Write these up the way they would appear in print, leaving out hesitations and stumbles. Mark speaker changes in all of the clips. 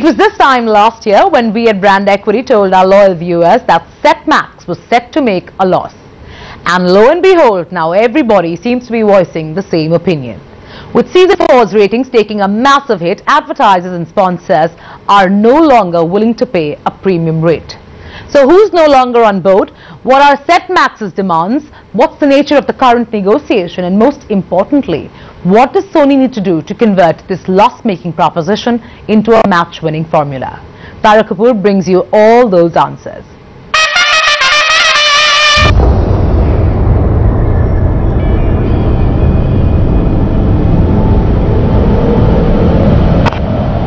Speaker 1: was this time last year when we at Brand Equity told our loyal viewers that Setmax was set to make a loss. And lo and behold, now everybody seems to be voicing the same opinion. With season 4's ratings taking a massive hit, advertisers and sponsors are no longer willing to pay a premium rate. So who's no longer on board? What are Setmax's demands? What's the nature of the current negotiation? And most importantly, what does Sony need to do to convert this loss-making proposition into a match-winning formula? Tara Kapoor brings you all those answers.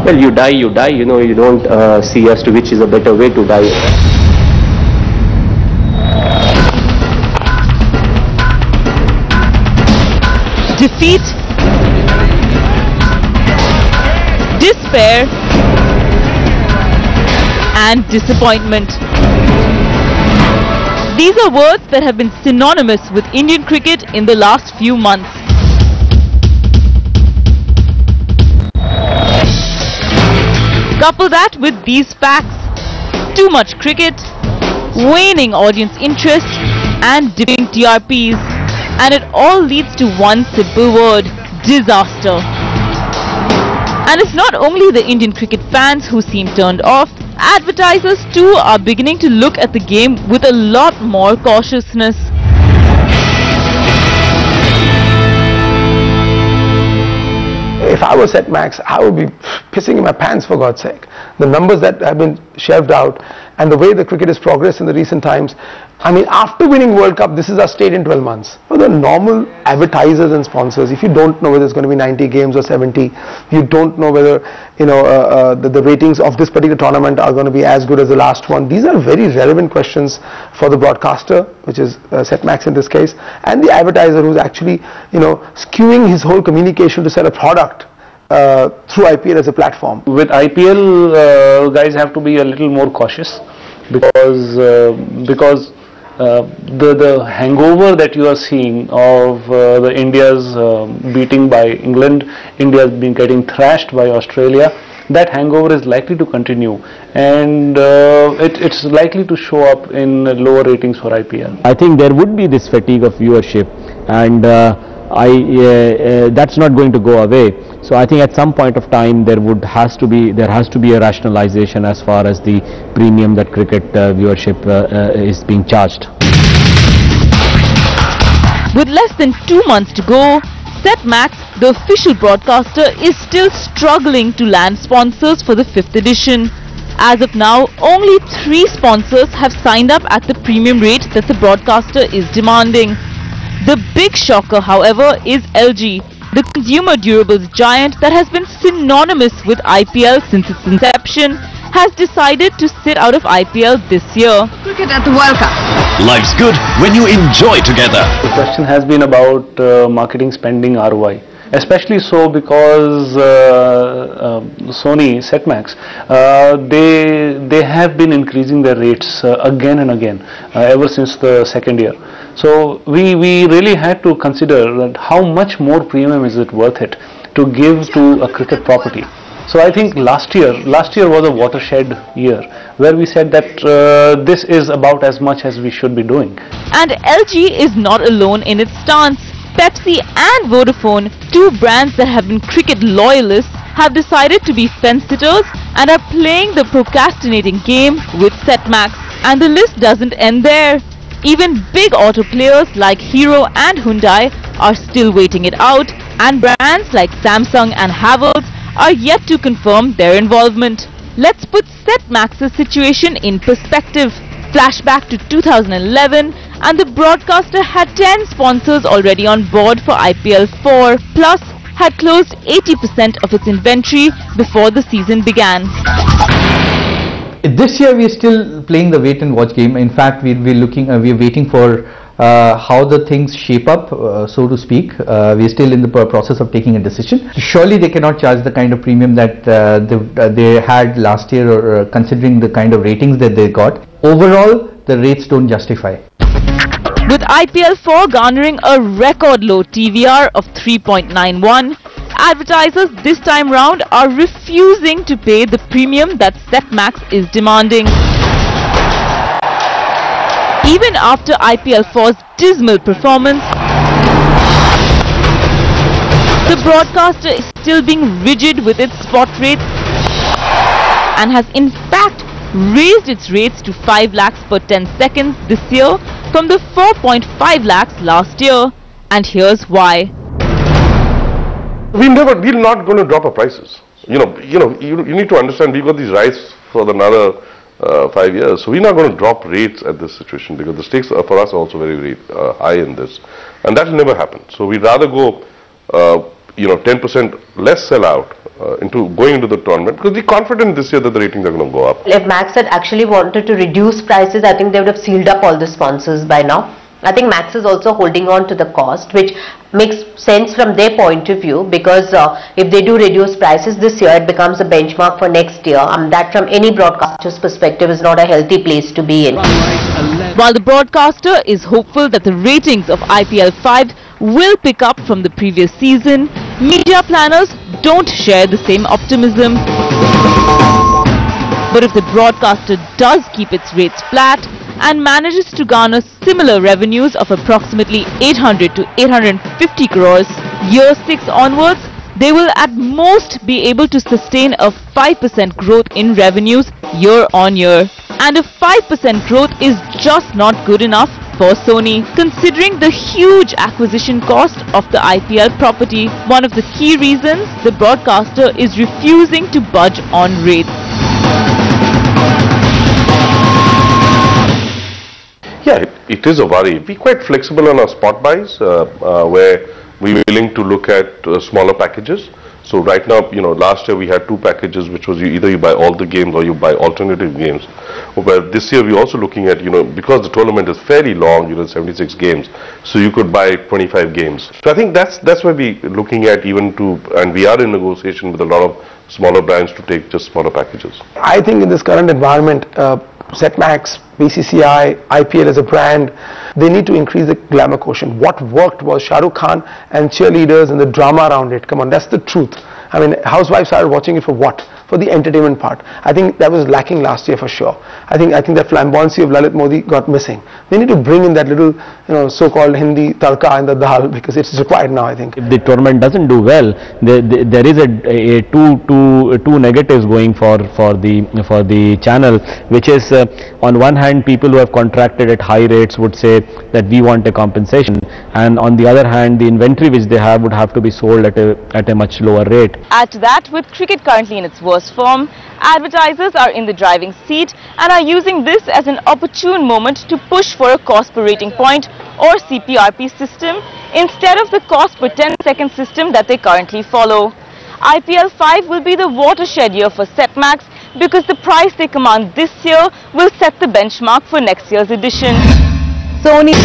Speaker 2: Well, you die, you know, you don't see as to which is a better way to die.
Speaker 3: Defeat, despair, and disappointment. These are words that have been synonymous with Indian cricket in the last few months. Couple that with these facts: too much cricket, waning audience interest, and dipping TRPs. And it all leads to one simple word: disaster. And it's not only the Indian cricket fans who seem turned off. Advertisers too are beginning to look at the game with a lot more cautiousness.
Speaker 4: If I was Setmax, I would be pissing in my pants, for God's sake. The numbers that have been shelved out and the way the cricket has progressed in the recent times. I mean, after winning World Cup, this is our state in 12 months. For the normal advertisers and sponsors, if you don't know whether it's going to be 90 games or 70, you don't know whether, you know, the ratings of this particular tournament are going to be as good as the last one. These are very relevant questions for the broadcaster, which is Setmax in this case, and the advertiser who's actually, you know, skewing his whole communication to sell a product through IPL as a platform.
Speaker 5: With IPL, guys have to be a little more cautious because the hangover that you are seeing of the India's beating by England, India's been getting thrashed by Australia, that hangover is likely to continue, and it's likely to show up in lower ratings for IPL.
Speaker 2: I think there would be this fatigue of viewership, and that's not going to go away. So I think at some point of time there has to be a rationalization as far as the premium that cricket viewership is being charged.
Speaker 3: With less than 2 months to go, Setmax, the official broadcaster, is still struggling to land sponsors for the 5th edition. As of now, only 3 sponsors have signed up at the premium rate that the broadcaster is demanding. The big shocker, however, is LG, the consumer durables giant that has been synonymous with IPL since its inception, has decided to sit out of IPL this year.
Speaker 1: Cricket at the World Cup.
Speaker 6: Life's good when you enjoy together.
Speaker 5: The question has been about marketing spending ROI. Especially so because Sony, Setmax, they have been increasing their rates again and again ever since the 2nd year. So we really had to consider that how much more premium is it worth it to give to a cricket property. So I think last year was a watershed year where we said that this is about as much as we should be doing.
Speaker 3: And LG is not alone in its stance. Pepsi and Vodafone, 2 brands that have been cricket loyalists, have decided to be fence-sitters and are playing the procrastinating game with Setmax. And the list doesn't end there. Even big auto players like Hero and Hyundai are still waiting it out, and brands like Samsung and Havells are yet to confirm their involvement. Let's put Setmax's situation in perspective. Flashback to 2011, and the broadcaster had 10 sponsors already on board for IPL 4, plus had closed 80% of its inventory before the season began.
Speaker 7: This year we are still playing the wait and watch game. In fact, we're waiting for how the things shape up, so to speak. We are still in the process of taking a decision. Surely they cannot charge the kind of premium that they had last year, or considering the kind of ratings that they got. Overall, the rates don't justify.
Speaker 3: With IPL 4 garnering a record low TVR of 3.91, advertisers this time round are refusing to pay the premium that Setmax is demanding. Even after IPL 4's dismal performance, the broadcaster is still being rigid with its spot rates and has in fact raised its rates to 5 lakhs per 10 seconds this year from the 4.5 lakhs last year. And here's why.
Speaker 8: We're not going to drop our prices. You need to understand we've got these rights for another 5 years. So we're not going to drop rates at this situation because the stakes for us are also very, very high in this. And that will never happen. So we'd rather go, 10% less sell out going into the tournament because we're confident this year that the ratings are going to go up.
Speaker 9: If Max had actually wanted to reduce prices, I think they would have sealed up all the sponsors by now. I think Max is also holding on to the cost, which makes sense from their point of view because if they do reduce prices this year, it becomes a benchmark for next year. That from any broadcaster's perspective is not a healthy place to be in.
Speaker 3: While the broadcaster is hopeful that the ratings of IPL 5 will pick up from the previous season, media planners don't share the same optimism. But if the broadcaster does keep its rates flat and manages to garner similar revenues of approximately 800 to 850 crores, year 6 onwards, they will at most be able to sustain a 5% growth in revenues year on year. And a 5% growth is just not good enough for Sony, considering the huge acquisition cost of the IPL property, one of the key reasons the broadcaster is refusing to budge on rates.
Speaker 8: Yeah, it is a worry. We're quite flexible on our spot buys where we're willing to look at smaller packages. So right now, last year we had 2 packages, which was either you buy all the games or you buy alternative games. But this year we're also looking at, because the tournament is fairly long, 76 games, so you could buy 25 games. So I think that's why we're looking at and we are in negotiation with a lot of smaller brands to take just smaller packages.
Speaker 4: I think in this current environment, Setmax, BCCI, IPL as a brand, they need to increase the glamour quotient. What worked was Shah Rukh Khan and cheerleaders and the drama around it. Come on, that's the truth. I mean, housewives started watching it for what? For the entertainment part. I think that was lacking last year for sure. I think that flamboyancy of Lalit Modi got missing. We need to bring in that little, so-called Hindi tadka in the dal because it's required now, I think.
Speaker 2: If the tournament doesn't do well, there is a two negatives going for the channel, which is on one hand, people who have contracted at high rates would say that we want a compensation, and on the other hand, the inventory which they have would have to be sold at a much lower rate.
Speaker 3: Add to that, with cricket currently in its worst form, advertisers are in the driving seat and are using this as an opportune moment to push for a cost per rating point or CPRP system instead of the cost per 10-second system that they currently follow. IPL 5 will be the watershed year for Setmax because the price they command this year will set the benchmark for next year's edition. Sony